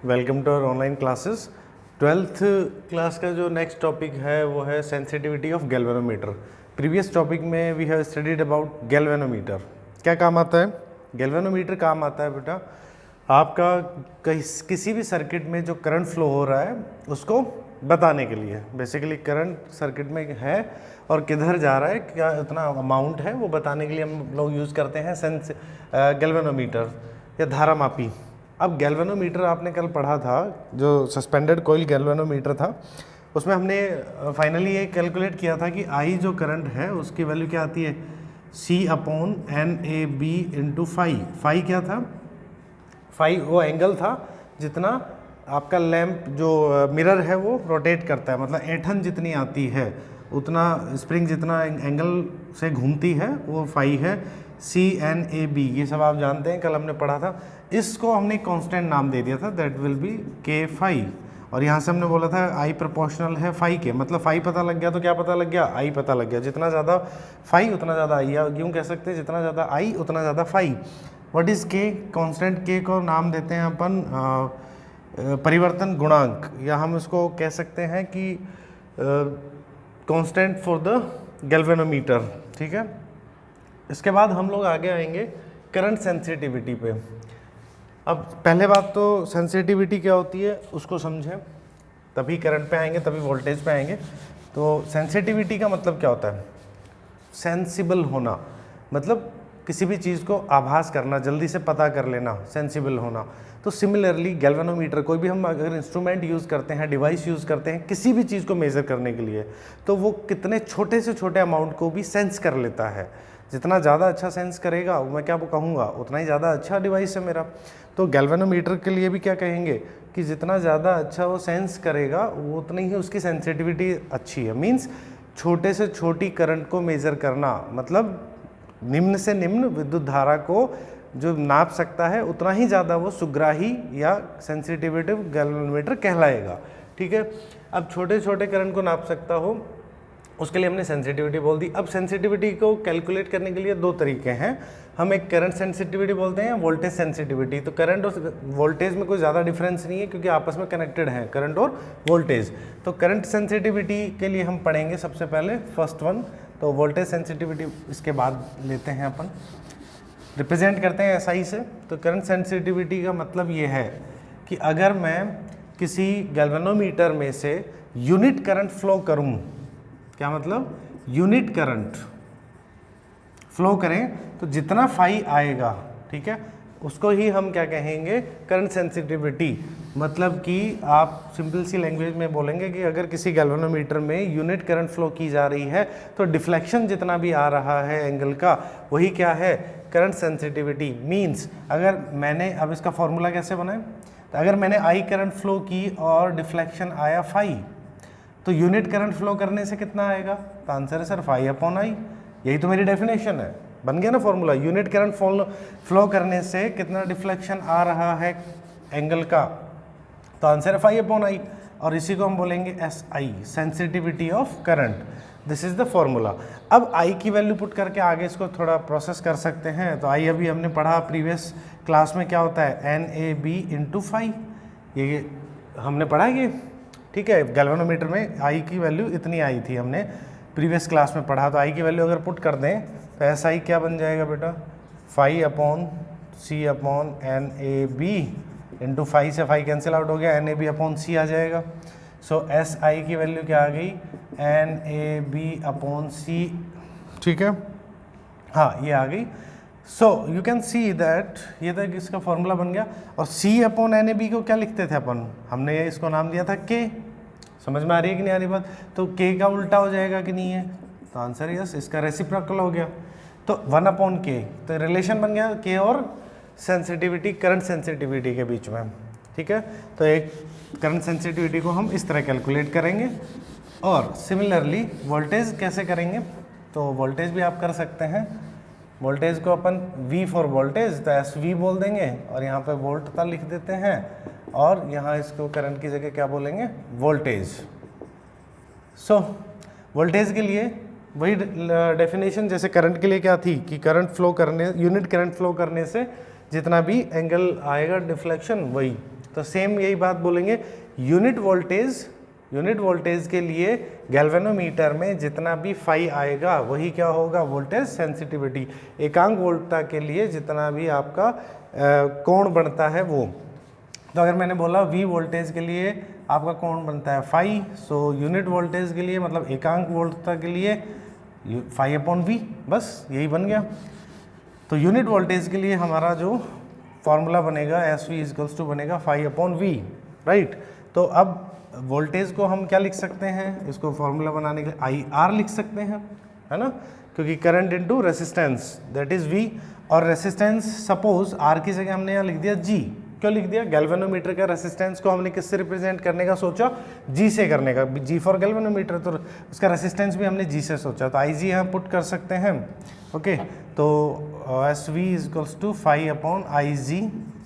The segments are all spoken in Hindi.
Welcome to our online classes. 12th class का जो नेक्स्ट टॉपिक है वो है sensitivity of galvanometer. Previous topic में we have studied about galvanometer. क्या काम आता है गैल्वेनोमीटर? काम आता है बेटा आपका किसी भी सर्किट में जो करंट फ्लो हो रहा है उसको बताने के लिए। बेसिकली करंट सर्किट में है और किधर जा रहा है, क्या इतना अमाउंट है, वो बताने के लिए हम लोग यूज़ करते हैं गैल्वेनोमीटर या धारामापी। अब गैल्वेनोमीटर आपने कल पढ़ा था, जो सस्पेंडेड कोइल गैल्वेनोमीटर था, उसमें हमने फाइनली ये कैलकुलेट किया था कि आई जो करंट है उसकी वैल्यू क्या आती है, C/NAB फाई। फाई क्या था? फाई वो एंगल था जितना आपका लैंप जो मिरर है वो रोटेट करता है, मतलब ऐंठन जितनी आती है उतना स्प्रिंग जितना एंगल से घूमती है वो फाई है। CNAB ये सब आप जानते हैं, कल हमने पढ़ा था। इसको हमने कांस्टेंट नाम दे दिया था, that will be K phi. और यहाँ से हमने बोला था आई प्रोपोर्शनल है फाई के, मतलब फाई पता लग गया तो क्या पता लग गया, आई पता लग गया। जितना ज़्यादा फाई उतना ज़्यादा आई, या यूँ कह सकते हैं जितना ज़्यादा आई उतना ज़्यादा phi. What is K? Constant K को नाम देते हैं अपन परिवर्तन गुणांक, या हम इसको कह सकते हैं कि कांस्टेंट फॉर द गैल्वेनोमीटर। ठीक है, इसके बाद हम लोग आगे आएंगे करंट सेंसिटिविटी पे। अब पहले बात तो सेंसिटिविटी क्या होती है उसको समझें, तभी करंट पे आएंगे, तभी वोल्टेज पे आएंगे। तो सेंसिटिविटी का मतलब क्या होता है? सेंसिबल होना, मतलब किसी भी चीज़ को आभास करना, जल्दी से पता कर लेना, सेंसिबल होना। तो सिमिलरली गैल्वेनोमीटर, कोई भी हम अगर इंस्ट्रूमेंट यूज़ करते हैं, डिवाइस यूज़ करते हैं किसी भी चीज़ को मेज़र करने के लिए, तो वो कितने छोटे से छोटे अमाउंट को भी सेंस कर लेता है। जितना ज़्यादा अच्छा सेंस करेगा, मैं क्या कहूँगा, उतना ही ज़्यादा अच्छा डिवाइस है मेरा। तो गैल्वेनोमीटर के लिए भी क्या कहेंगे कि जितना ज़्यादा अच्छा वो सेंस करेगा वो उतनी ही उसकी सेंसिटिविटी अच्छी है। मीन्स छोटे से छोटी करंट को मेज़र करना, मतलब निम्न से निम्न विद्युत धारा को जो नाप सकता है उतना ही ज़्यादा वो सुग्राही या सेंसिटिविटी गैल्वेनोमीटर कहलाएगा। ठीक है, अब छोटे छोटे करंट को नाप सकता हो उसके लिए हमने सेंसिटिविटी बोल दी। अब सेंसिटिविटी को कैलकुलेट करने के लिए दो तरीके हैं। हम एक करंट सेंसिटिविटी बोलते हैं, वोल्टेज सेंसिटिविटी। तो करंट और वोल्टेज में कोई ज़्यादा डिफरेंस नहीं है क्योंकि आपस में कनेक्टेड हैं करंट और वोल्टेज। तो करंट सेंसिटिविटी के लिए हम पढ़ेंगे सबसे पहले फर्स्ट वन, तो वोल्टेज सेंसिटिविटी इसके बाद लेते हैं अपन, रिप्रेजेंट करते हैं SI से। तो करंट सेंसिटिविटी का मतलब ये है कि अगर मैं किसी गैल्वेनोमीटर में से यूनिट करंट फ्लो करूँ, क्या मतलब, यूनिट करंट फ्लो करें तो जितना फाई आएगा, ठीक है, उसको ही हम क्या कहेंगे, करंट सेंसिटिविटी। मतलब कि आप सिंपल सी लैंग्वेज में बोलेंगे कि अगर किसी गैल्वेनोमीटर में यूनिट करंट फ्लो की जा रही है तो डिफ्लेक्शन जितना भी आ रहा है एंगल का, वही क्या है, करंट सेंसिटिविटी। मीन्स अगर मैंने, अब इसका फॉर्मूला कैसे बनाए, तो अगर मैंने आई करंट फ्लो की और डिफ्लेक्शन आया फाई, तो यूनिट करंट फ्लो करने से कितना आएगा, तो आंसर है सर φ/I। यही तो मेरी डेफिनेशन है, बन गया ना फॉर्मूला। यूनिट करंट फ्लो करने से कितना डिफ्लेक्शन आ रहा है एंगल का, तो आंसर है φ/I। और इसी को हम बोलेंगे SI, sensitivity of current. This is the formula. अब I की वैल्यू पुट करके आगे इसको थोड़ा प्रोसेस कर सकते हैं। तो I अभी हमने पढ़ा प्रीवियस क्लास में, क्या होता है, NAB फाई, ये हमने पढ़ा ये। ठीक है, गैल्वेनोमीटर में आई की वैल्यू इतनी आई थी, हमने प्रीवियस क्लास में पढ़ा। तो आई की वैल्यू अगर पुट कर दें तो SI क्या बन जाएगा बेटा, φ/C/NAB फाई से फाई कैंसिल आउट हो गया, NAB/C आ जाएगा। सो SI की वैल्यू क्या आ गई, NAB/C। ठीक है, हाँ ये आ गई। So you can see that ये तक इसका फॉर्मूला बन गया। और C/NAB को क्या लिखते थे अपन, हमने इसको नाम दिया था K। समझ में आ रही है कि नहीं आ रही बात? तो K का उल्टा हो जाएगा कि नहीं है, तो आंसर यस, इसका रेसिप्रोकल हो गया। तो 1/K, तो रिलेशन बन गया K और सेंसिटिविटी, करंट सेंसिटिविटी के बीच में। ठीक है, तो एक करंट सेंसिटिविटी को हम इस तरह कैलकुलेट करेंगे। और सिमिलरली वोल्टेज कैसे करेंगे, तो वोल्टेज भी आप कर सकते हैं। वोल्टेज को अपन V फॉर वोल्टेज, तो SV बोल देंगे, और यहाँ पे वोल्ट का लिख देते हैं, और यहाँ इसको करंट की जगह क्या बोलेंगे, वोल्टेज। सो वोल्टेज के लिए वही डेफिनेशन जैसे करंट के लिए क्या थी कि करंट फ्लो करने, यूनिट करंट फ्लो करने से जितना भी एंगल आएगा डिफ्लेक्शन, वही तो सेम यही बात बोलेंगे, यूनिट वोल्टेज के लिए गैल्वेनोमीटर में जितना भी फाई आएगा वही क्या होगा, वोल्टेज सेंसिटिविटी। एकांक वोल्टता के लिए जितना भी आपका कोण बनता है वो, तो अगर मैंने बोला V वोल्टेज के लिए आपका कोण बनता है फाई, सो यूनिट वोल्टेज के लिए मतलब एकांक वोल्टता के लिए फाई अपॉन V, बस यही बन गया। तो यूनिट वोल्टेज के लिए हमारा जो फॉर्मूला बनेगा एस वी इजकल्स टू बनेगा फाई अपॉन वी, राइट। तो अब वोल्टेज को हम क्या लिख सकते हैं, इसको फॉर्मूला बनाने के लिए आई आर लिख सकते हैं, है ना, क्योंकि current into resistance that is V, और रेसिस्टेंस सपोज आर की जगह हमने यहाँ लिख दिया जी। क्यों लिख दिया, गैल्वेनोमीटर का रेसिस्टेंस को हमने किससे रिप्रेजेंट करने का सोचा, जी से करने का, जी फॉर गैल्वेनोमीटर, तो उसका रेसिस्टेंस भी हमने जी से सोचा, तो आई जी यहाँ पुट कर सकते हैं। ओके, तो as V equals to phi upon I जी,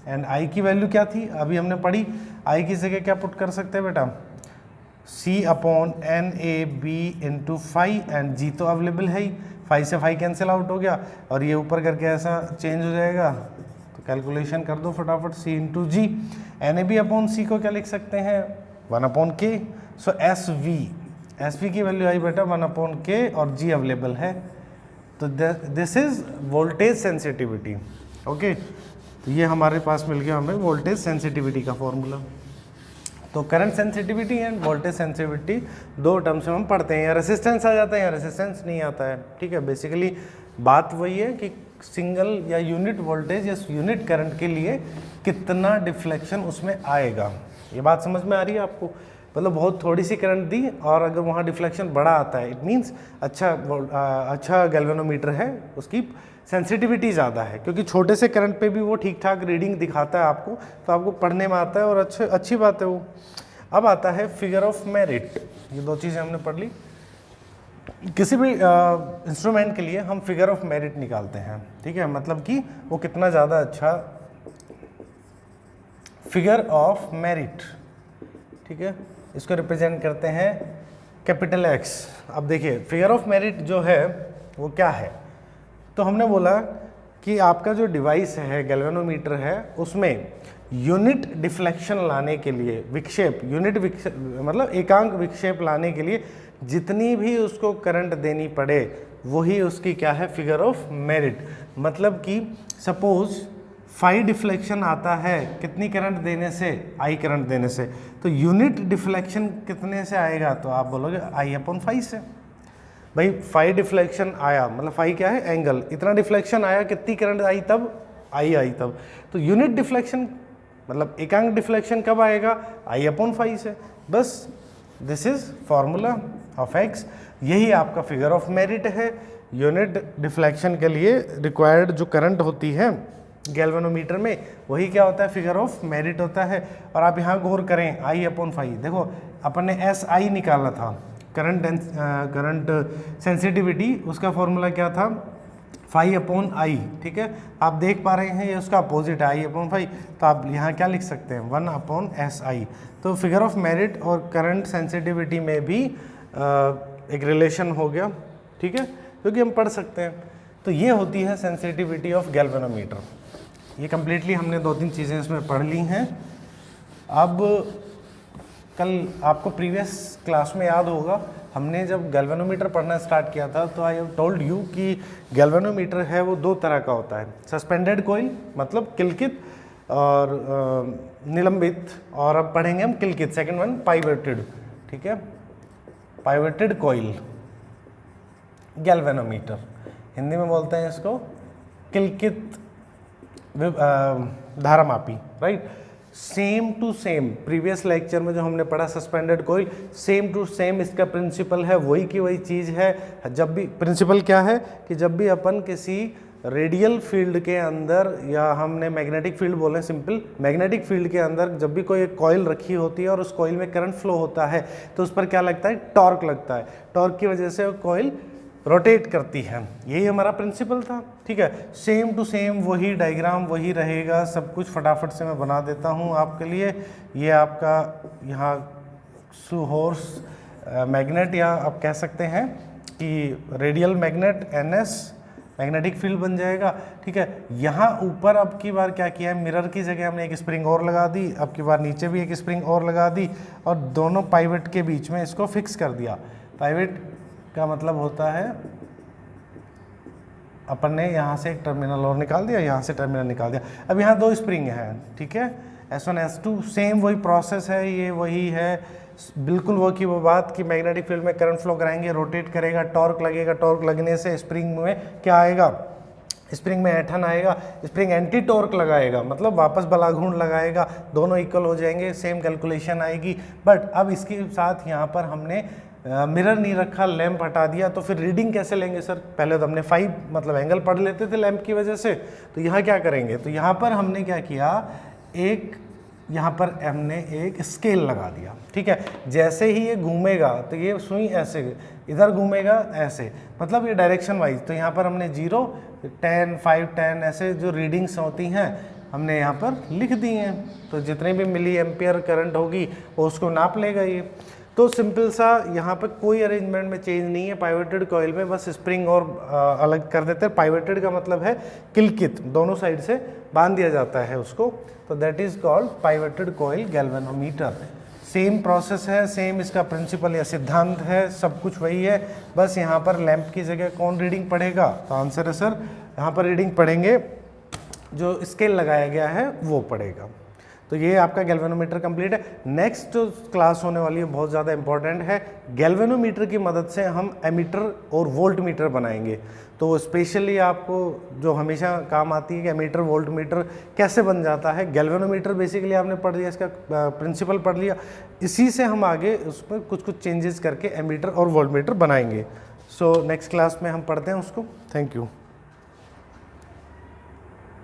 एंड आई की वैल्यू क्या थी अभी हमने पढ़ी, आई की जगह क्या पुट कर सकते हैं बेटा, C upon N A B into phi, and G तो अवेलेबल है ही, फाई से फाई कैंसिल आउट हो गया और ये ऊपर करके ऐसा चेंज हो जाएगा, तो कैलकुलेशन कर दो फटाफट, C into G, N A B upon C को क्या लिख सकते हैं 1 upon K, so S V की वैल्यू आई बेटा 1 अपॉन के और जी अवेलेबल है, तो this is voltage sensitivity. Okay, तो ये हमारे पास मिल गया हमें वोल्टेज सेंसिटिविटी का फॉर्मूला। तो current sensitivity and voltage sensitivity दो टर्म्स में हम पढ़ते हैं, या रेसिस्टेंस आ जाता है या रेसिस्टेंस नहीं आता है, ठीक है। बेसिकली बात वही है कि सिंगल या यूनिट वोल्टेज या यूनिट करंट के लिए कितना डिफ्लेक्शन उसमें आएगा, ये बात समझ में आ रही है आपको। मतलब बहुत थोड़ी सी करंट दी और अगर वहाँ डिफ्लेक्शन बड़ा आता है, इट मीन्स अच्छा गैल्वेनोमीटर है, उसकी सेंसिटिविटी ज़्यादा है, क्योंकि छोटे से करंट पे भी वो ठीक ठाक रीडिंग दिखाता है आपको, तो आपको पढ़ने में आता है और अच्छी बात है वो। अब आता है फिगर ऑफ मेरिट, ये दो चीज़ें हमने पढ़ ली। किसी भी इंस्ट्रूमेंट के लिए हम फिगर ऑफ मेरिट निकालते हैं, ठीक है, मतलब कि वो कितना ज़्यादा अच्छा, फिगर ऑफ मेरिट, ठीक है, इसको रिप्रेजेंट करते हैं कैपिटल एक्स। अब देखिए फिगर ऑफ मेरिट जो है वो क्या है, तो हमने बोला कि आपका जो डिवाइस है गैल्वेनोमीटर है उसमें यूनिट डिफ्लेक्शन लाने के लिए, विक्षेप, मतलब एकांक विक्षेप लाने के लिए जितनी भी उसको करंट देनी पड़े वही उसकी क्या है, फिगर ऑफ मेरिट। मतलब कि सपोज फाई डिफ्लेक्शन आता है कितनी करंट देने से, आई करंट देने से, तो यूनिट डिफ्लेक्शन कितने से आएगा, तो आप बोलोगे आई अपॉन फाई से। भाई फाई डिफ्लेक्शन आया मतलब फाई क्या है, एंगल, इतना डिफ्लेक्शन आया, कितनी करंट आई तब, आई तब, तो यूनिट डिफ्लेक्शन मतलब एकांक डिफ्लेक्शन कब आएगा, आई अपॉन फाई से, बस this is formula of x. यही आपका फिगर ऑफ मेरिट है। यूनिट डिफ्लेक्शन के लिए रिक्वायर्ड जो करंट होती है गैल्वेनोमीटर में वही क्या होता है, फिगर ऑफ मेरिट होता है। और आप यहाँ गौर करें, आई अपॉन फाई, देखो अपन ने एस आई निकाला था, करंट सेंसिटिविटी, उसका फॉर्मूला क्या था, फाई अपॉन आई, ठीक है। आप देख पा रहे हैं ये उसका अपोजिट है आई अपॉन फाई, तो आप यहाँ क्या लिख सकते हैं 1 अपॉन एस आई। तो फिगर ऑफ मेरिट और करंट सेंसिटिविटी में भी एक रिलेशन हो गया, ठीक है, क्योंकि हम पढ़ सकते हैं। तो ये होती है सेंसिटिविटी ऑफ गैल्वेनोमीटर। ये कम्प्लीटली हमने 2-3 चीज़ें इसमें पढ़ ली हैं। अब कल आपको प्रीवियस क्लास में याद होगा, हमने जब गैल्वेनोमीटर पढ़ना स्टार्ट किया था तो आई हैव टोल्ड यू कि गैल्वेनोमीटर है वो 2 तरह का होता है, सस्पेंडेड कॉइल मतलब किलकित और निलंबित, और अब पढ़ेंगे हम किलकित, सेकंड वन पाइवेटेड, ठीक है, पाइवेटेड कॉइल गैल्वेनोमीटर, हिंदी में बोलते हैं इसको किलकित धारामापी, right. Same to same previous lecture में जो हमने पढ़ा suspended coil, same to same इसका प्रिंसिपल है, वही की वही चीज़ है। जब भी प्रिंसिपल क्या है कि जब भी अपन किसी रेडियल फील्ड के अंदर, या हमने मैग्नेटिक फील्ड बोले, सिंपल मैग्नेटिक फील्ड के अंदर जब भी कोई एक कॉइल रखी होती है और उस कॉइल में करंट फ्लो होता है तो उस पर क्या लगता है, टॉर्क लगता है। टॉर्क की वजह से वो कॉइल रोटेट करती है, यही हमारा प्रिंसिपल था, ठीक है। सेम टू सेम वही डायग्राम वही रहेगा, सब कुछ फटाफट से मैं बना देता हूँ आपके लिए। ये आपका यहाँ सुहोर्स मैग्नेट, या आप कह सकते हैं कि radial magnet NS, magnetic field बन जाएगा। ठीक है, यहाँ ऊपर अब की बार क्या किया है, मिरर की जगह हमने एक स्प्रिंग और लगा दी, अब की बार नीचे भी एक स्प्रिंग और लगा दी और दोनों पाइवट के बीच में इसको फिक्स कर दिया। पाइवट का मतलब होता है अपन ने यहाँ से एक टर्मिनल और निकाल दिया, यहाँ से टर्मिनल निकाल दिया। अब यहाँ 2 स्प्रिंग हैं, ठीक है, S1 S2, सेम वही प्रोसेस है, ये वही है, बिल्कुल वो की वो बात कि मैग्नेटिक फील्ड में करंट फ्लो कराएंगे, रोटेट करेगा, टॉर्क लगेगा, टॉर्क लगने से स्प्रिंग में क्या आएगा, स्प्रिंग में ऐठन आएगा, स्प्रिंग एंटी टॉर्क लगाएगा, मतलब वापस बलाघूर्ण लगाएगा, दोनों इक्वल हो जाएंगे, सेम कैलकुलेशन आएगी। बट अब इसके साथ यहाँ पर हमने मिरर नहीं रखा, लैंप हटा दिया, तो फिर रीडिंग कैसे लेंगे सर? पहले तो हमने 5 मतलब एंगल पढ़ लेते थे लैंप की वजह से, तो यहाँ क्या करेंगे, तो यहाँ पर हमने क्या किया, एक यहाँ पर हमने एक स्केल लगा दिया। ठीक है, जैसे ही ये घूमेगा तो ये सुई ऐसे इधर घूमेगा ऐसे, मतलब ये डायरेक्शन वाइज, तो यहाँ पर हमने 0, 10, 5, 10 ऐसे जो रीडिंग्स होती हैं हमने यहाँ पर लिख दी हैं, तो जितने भी मिली एम्पियर करंट होगी वो उसको नाप लेगा ये। तो सिंपल सा, यहाँ पर कोई अरेंजमेंट में चेंज नहीं है पाइवटेड कॉइल में, बस स्प्रिंग और अलग कर देते हैं। पाइवटेड का मतलब है किलकित, दोनों साइड से बांध दिया जाता है उसको, तो that is called pivoted coil galvanometer. Same process है, सेम इसका प्रिंसिपल या सिद्धांत है, सब कुछ वही है, बस यहाँ पर लैंप की जगह कौन रीडिंग पढ़ेगा, तो आंसर है सर यहाँ पर रीडिंग पढ़ेंगे जो स्केल लगाया गया है वो पढ़ेगा। तो ये आपका गैल्वेनोमीटर कंप्लीट है। नेक्स्ट जो क्लास होने वाली है बहुत ज़्यादा इंपॉर्टेंट है, गैल्वेनोमीटर की मदद से हम एमीटर और वोल्ट मीटर बनाएंगे। तो स्पेशली आपको जो हमेशा काम आती है कि एमीटर वोल्ट मीटर कैसे बन जाता है, गैल्वेनोमीटर बेसिकली आपने पढ़ लिया, इसका प्रिंसिपल पढ़ लिया, इसी से हम आगे उसमें कुछ कुछ चेंजेस करके एमीटर और वोल्ट मीटर बनाएंगे। सो नेक्स्ट क्लास में हम पढ़ते हैं उसको। Thank you.